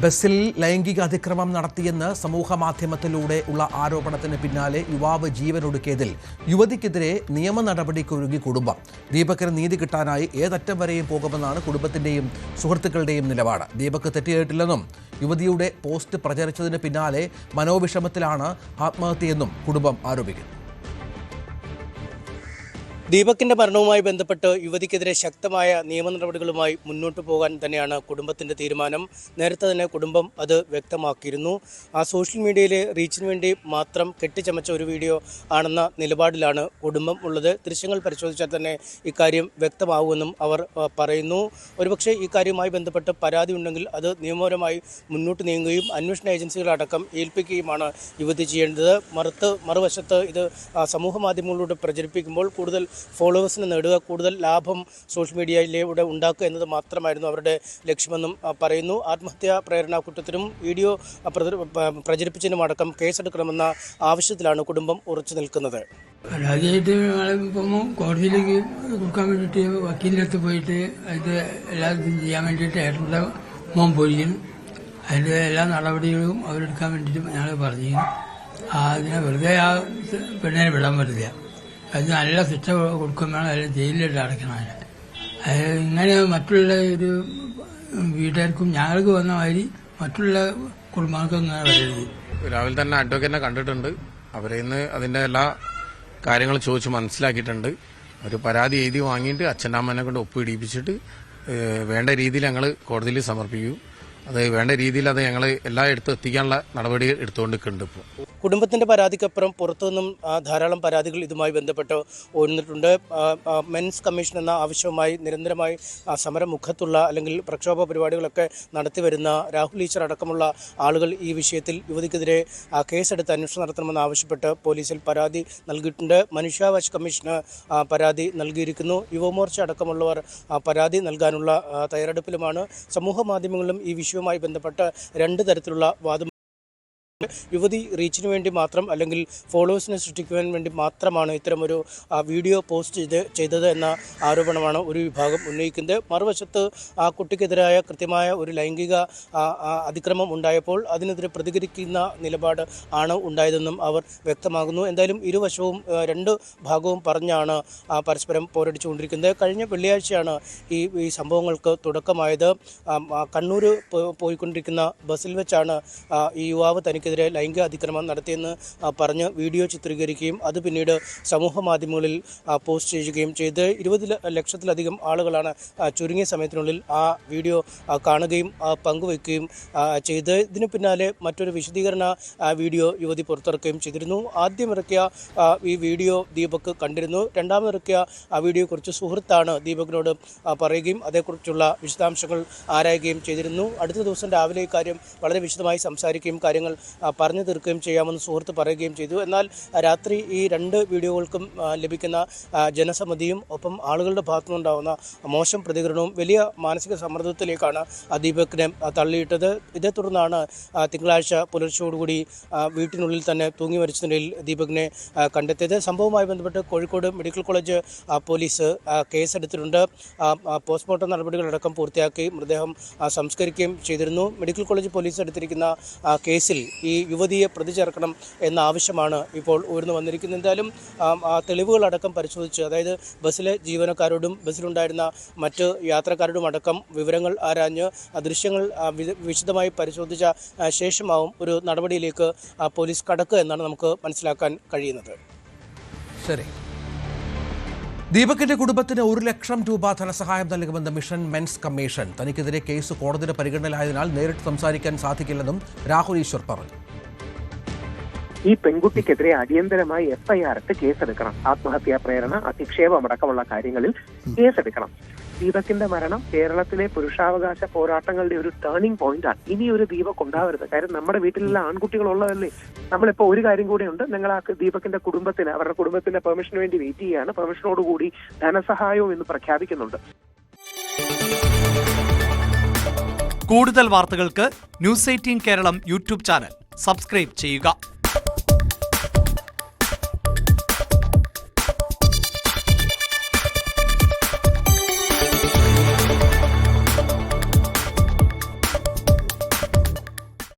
ബസ്സിൽ ലൈംഗിക അതിക്രമം നടത്തിയെന്ന് സമൂഹമാധ്യമത്തിലൂടെ ഉള്ള ആരോപണത്തിന് പിന്നാലെ യുവാവ് ജീവനൊടുക്കിയതിൽ യുവതിക്കെതിരെ നിയമ നടപടിക്കൊരുങ്ങി കുടുംബം. ദീപകിന് നീതി കിട്ടാനായി ഏതറ്റം വരെയും പോകുമെന്നാണ് കുടുംബത്തിന്റെയും സുഹൃത്തുക്കളുടെയും നിലപാട്. ദീപക് തെറ്റിയിട്ടില്ലെന്നും യുവതിയുടെ പോസ്റ്റ് പ്രചരിച്ചതിന് പിന്നാലെ മനോവിഷമത്തിലാണ് ആത്മഹത്യയെന്നും കുടുംബം ആരോപിക്കുന്നു. ദീപകിന്റെ മരണവുമായി ബന്ധപ്പെട്ട് യുവതിക്കെതിരെ ശക്തമായ നിയമ നടപടികളുമായി മുന്നോട്ട് പോകാൻ തന്നെയാണ് കുടുംബത്തിന്റെ തീരുമാനം. നേരത്തെ തന്നെ കുടുംബം അത് വ്യക്തമാക്കിയിരുന്നു. ആ സോഷ്യൽ മീഡിയയിലെ റീച്ചിന് വേണ്ടി മാത്രം കെട്ടിച്ചമച്ച ഒരു വീഡിയോ ആണെന്ന നിലപാടിലാണ് കുടുംബം ഉള്ളത്. ദൃശ്യങ്ങൾ പരിശോധിച്ചാൽ തന്നെ ഇക്കാര്യം വ്യക്തമാവുമെന്നും അവർ പറയുന്നു. ഒരുപക്ഷെ ഇക്കാര്യവുമായി ബന്ധപ്പെട്ട് പരാതി ഉണ്ടെങ്കിൽ അത് നിയമപരമായി മുന്നോട്ട് നീങ്ങുകയും അന്വേഷണ ഏജൻസികളടക്കം ഏൽപ്പിക്കുകയുമാണ് യുവതി ചെയ്യേണ്ടത്. മറുവശത്ത് ഇത് സമൂഹ മാധ്യമങ്ങളിലൂടെ പ്രചരിപ്പിക്കുമ്പോൾ കൂടുതൽ ഫോളോവേഴ്സിന് നേടുക, കൂടുതൽ ലാഭം സോഷ്യൽ മീഡിയയിലൂടെ ഉണ്ടാക്കുക എന്നത് മാത്രമായിരുന്നു അവരുടെ ലക്ഷ്യമെന്നും പറയുന്നു. ആത്മഹത്യാ പ്രേരണ കുറ്റത്തിനും വീഡിയോ പ്രചരിപ്പിച്ചതിനും അടക്കം കേസെടുക്കണമെന്ന ആവശ്യത്തിലാണ് കുടുംബം ഉറച്ചു നിൽക്കുന്നത്. പരാതിയായിട്ട് കോടതിയിലേക്ക് കൊടുക്കാൻ വേണ്ടിയിട്ട് വക്കീലിൻ്റെ അടുത്ത് പോയിട്ട് അത് എല്ലാവർക്കും ചെയ്യാൻ വേണ്ടിയിട്ട് ഏട്ടൻ്റെ മോൻ പോയിരിക്കുന്നു. അതിൻ്റെ എല്ലാ നടപടികളും അവരെടുക്കാൻ വേണ്ടിയിട്ട് ഞങ്ങൾ പറഞ്ഞിരുന്നു. അതിനെ വെറുതെ ആ പെണ്ണിനെ വിടാൻ പറ്റില്ല. അത് നല്ല ശിക്ഷ കൊടുക്കും വേണം, അതിൽ ജയിലിലിട്ട് അടയ്ക്കണം. അത് ഇങ്ങനെ മറ്റുള്ള ഒരു വീട്ടുകാർക്കും ഞങ്ങൾക്ക് വന്ന മാതിരി മറ്റുള്ള കുടുംബങ്ങൾക്കും ഇങ്ങനെ വരരുത്. രാവിലെ തന്നെ അഡ്വക്കേറ്റിനെ കണ്ടിട്ടുണ്ട്. അവരെ ഇന്ന് അതിന്റെ എല്ലാ കാര്യങ്ങളും ചോദിച്ച് മനസ്സിലാക്കിയിട്ടുണ്ട്. ഒരു പരാതി എഴുതി വാങ്ങിയിട്ട് അച്ഛൻ്റെ അമ്മനെ കൊണ്ട് ഒപ്പിടിപ്പിച്ചിട്ട് വേണ്ട രീതിയിൽ ഞങ്ങൾ കോടതിയിൽ സമർപ്പിക്കും. അത് വേണ്ട രീതിയിൽ അത് ഞങ്ങൾ എല്ലായിടത്തും എത്തിക്കാനുള്ള നടപടി എടുത്തുകൊണ്ടിരിക്കുന്നുണ്ട്. ഇപ്പോൾ കുടുംബത്തിന്റെ പരാതിക്കപ്പുറം പുറത്തുനിന്നും ധാരാളം പരാതികൾ ഇതുമായി ബന്ധപ്പെട്ട് ഉയർന്നിട്ടുണ്ട്. മെൻസ് കമ്മീഷൻ എന്ന ആവശ്യവുമായി നിരന്തരമായി സമരമുഖത്തുള്ള അല്ലെങ്കിൽ പ്രക്ഷോഭ പരിപാടികളൊക്കെ നടത്തിവരുന്ന രാഹുൽ ഈശ്വർ അടക്കമുള്ള ആളുകൾ ഈ വിഷയത്തിൽ യുവതിക്കെതിരെ കേസെടുത്ത് അന്വേഷണം നടത്തണമെന്ന് ആവശ്യപ്പെട്ട് പോലീസിൽ പരാതി നൽകിയിട്ടുണ്ട്. മനുഷ്യാവകാശ കമ്മീഷന് പരാതി നൽകിയിരിക്കുന്നു. യുവമോർച്ച അടക്കമുള്ളവർ പരാതി നൽകാനുള്ള തയ്യാറെടുപ്പിലുമാണ്. സമൂഹ മാധ്യമങ്ങളിലും ഈ വിഷയവുമായി ബന്ധപ്പെട്ട് രണ്ട് തരത്തിലുള്ള വാദം. യുവതി റീച്ചിന് വേണ്ടി മാത്രം അല്ലെങ്കിൽ ഫോളോവേഴ്സിനെ സൃഷ്ടിക്കുവാൻ വേണ്ടി മാത്രമാണ് ഇത്തരമൊരു വീഡിയോ പോസ്റ്റ് ചെയ്തത് എന്ന ആരോപണമാണ് ഒരു വിഭാഗം ഉന്നയിക്കുന്നത്. മറുവശത്ത് ആ കുട്ടിക്കെതിരായ കൃത്യമായ ഒരു ലൈംഗിക അതിക്രമം ഉണ്ടായപ്പോൾ അതിനെതിരെ പ്രതികരിക്കുന്ന നിലപാട് ആണ് ഉണ്ടായതെന്നും അവർ വ്യക്തമാകുന്നു. എന്തായാലും ഇരുവശവും രണ്ട് ഭാഗവും പറഞ്ഞാണ് പരസ്പരം പോരടിച്ചുകൊണ്ടിരിക്കുന്നത്. കഴിഞ്ഞ വെള്ളിയാഴ്ചയാണ് ഈ സംഭവങ്ങൾക്ക് തുടക്കമായത്. കണ്ണൂർ പോയിക്കൊണ്ടിരിക്കുന്ന ബസ്സിൽ വെച്ചാണ് ഈ യുവാവ് തനിക്ക് ലൈംഗിക അതിക്രമം നടത്തിയെന്ന് പറഞ്ഞ് വീഡിയോ ചിത്രീകരിക്കുകയും അത് പിന്നീട് സമൂഹ മാധ്യമങ്ങളിൽ പോസ്റ്റ് ചെയ്യുകയും ചെയ്ത് 20 ലക്ഷത്തിലധികം ആളുകളാണ് ചുരുങ്ങിയ സമയത്തിനുള്ളിൽ ആ വീഡിയോ കാണുകയും പങ്കുവയ്ക്കുകയും ചെയ്ത്. ഇതിന് പിന്നാലെ മറ്റൊരു വിശദീകരണ വീഡിയോ യുവതി പുറത്തിറക്കുകയും ചെയ്തിരുന്നു. ആദ്യം ഇറക്കിയ ഈ വീഡിയോ ദീപക് കണ്ടിരുന്നു. രണ്ടാമതിറക്കിയ ആ വീഡിയോയെക്കുറിച്ച് സുഹൃത്താണ് ദീപകിനോട് പറയുകയും അതേക്കുറിച്ചുള്ള വിശദാംശങ്ങൾ ആരായുകയും ചെയ്തിരുന്നു. അടുത്ത ദിവസം രാവിലെ ഈ കാര്യം വളരെ വിശദമായി സംസാരിക്കുകയും കാര്യങ്ങൾ പറഞ്ഞു തീർക്കുകയും ചെയ്യാമെന്ന് സുഹൃത്ത് പറയുകയും ചെയ്തു. എന്നാൽ രാത്രി ഈ രണ്ട് വീഡിയോകൾക്കും ലഭിക്കുന്ന ജനസമ്മതിയും ഒപ്പം ആളുകളുടെ ഭാഗത്തുനിന്നുണ്ടാകുന്ന മോശം പ്രതികരണവും വലിയ മാനസിക സമ്മർദ്ദത്തിലേക്കാണ് ദീപകിനെ തള്ളിയിട്ടത്. ഇതേ തുടർന്നാണ് തിങ്കളാഴ്ച പുലർച്ചയോടുകൂടി വീട്ടിനുള്ളിൽ തന്നെ തൂങ്ങി മരിച്ച നിലയിൽ ദീപകിനെ കണ്ടെത്തിയത്. സംഭവവുമായി ബന്ധപ്പെട്ട് കോഴിക്കോട് മെഡിക്കൽ കോളേജ് പോലീസ് കേസെടുത്തിട്ടുണ്ട്. പോസ്റ്റ്മോർട്ടം നടപടികളടക്കം പൂർത്തിയാക്കി മൃതദേഹം സംസ്കരിക്കുകയും ചെയ്തിരുന്നു. മെഡിക്കൽ കോളേജ് പോലീസ് എടുത്തിരിക്കുന്ന കേസിൽ ഈ യുവതിയെ പ്രതി ചേർക്കണം എന്ന ആവശ്യമാണ് ഇപ്പോൾ ഉയർന്നു വന്നിരിക്കുന്നത്. എന്തായാലും തെളിവുകളടക്കം പരിശോധിച്ച്, അതായത് ബസ്സിലെ ജീവനക്കാരോടും ബസ്സിലുണ്ടായിരുന്ന മറ്റ് യാത്രക്കാരോടും അടക്കം വിവരങ്ങൾ ആരാഞ്ഞ് ദൃശ്യങ്ങൾ വിശദമായി പരിശോധിച്ച ശേഷമാവും ഒരു നടപടിയിലേക്ക് പോലീസ് കടക്കുക എന്നാണ് നമുക്ക് മനസ്സിലാക്കാൻ കഴിയുന്നത്. ശരി. ദീപകിന്റെ കുടുംബത്തിന് 1 ലക്ഷം രൂപ ധനസഹായം നൽകുമെന്ന് മിഷൻ മെൻസ് കമ്മീഷൻ. തനിക്കെതിരെ കേസ് കോടതിയുടെ പരിഗണനയിലായതിനാൽ നേരിട്ട് സംസാരിക്കാൻ സാധിക്കില്ലെന്നും രാഹുൽ ഈശ്വർ പറഞ്ഞു. ഈ പെൺകുട്ടിക്കെതിരെ അടിയന്തരമായി FIR ഇട്ട് കേസെടുക്കണം. ആത്മഹത്യാ പ്രേരണ, അധിക്ഷേപം അടക്കമുള്ള കാര്യങ്ങളിൽ കേസെടുക്കണം. ദീപകിന്റെ മരണം കേരളത്തിലെ പുരുഷാവകാശ പോരാട്ടങ്ങളുടെ ഒരു ടേണിംഗ് പോയിന്റാണ്. ഇനി ഒരു ദീപക് ഉണ്ടാവരുത്. കാര്യം നമ്മുടെ വീട്ടിലുള്ള ആൺകുട്ടികളുള്ളതല്ലേ. നമ്മളിപ്പോ ഒരു കാര്യം കൂടെയുണ്ട്. ഞങ്ങൾ ആ ദീപകിന്റെ കുടുംബത്തിന് അവരുടെ കുടുംബത്തിന്റെ പെർമിഷന് വേണ്ടി വെയിറ്റ് ചെയ്യുകയാണ്. പെർമിഷനോടുകൂടി ധനസഹായവും ഇന്ന് പ്രഖ്യാപിക്കുന്നുണ്ട്. കൂടുതൽ വാർത്തകൾക്ക് news 18 Keralam YouTube channel subscribe ചെയ്യുക.